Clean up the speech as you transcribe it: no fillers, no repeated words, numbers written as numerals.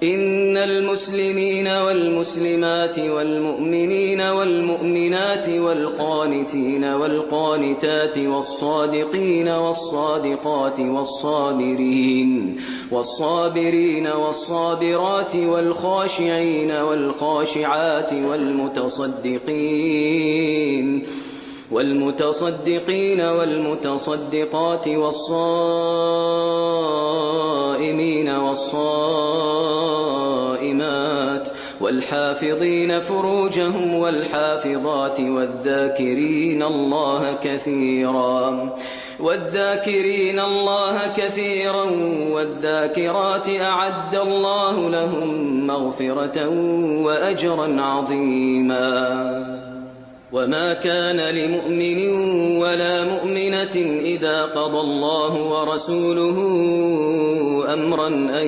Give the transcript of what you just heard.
إن المسلمين والمسلمات والمؤمنين والمؤمنات والقانتين والقانتات والصادقين والصادقات والصابرين والصابرات والخاشعين والخاشعات والمتصدقين والمتصدقات والصائمين والصائمات والحافظين فروجهم والحافظات والذاكرين الله كثيرا والذاكرات أعد الله لهم مغفرة وأجرا عظيما. وما كان لمؤمن ولا مؤمنة إذا قضى الله ورسوله أمرا أن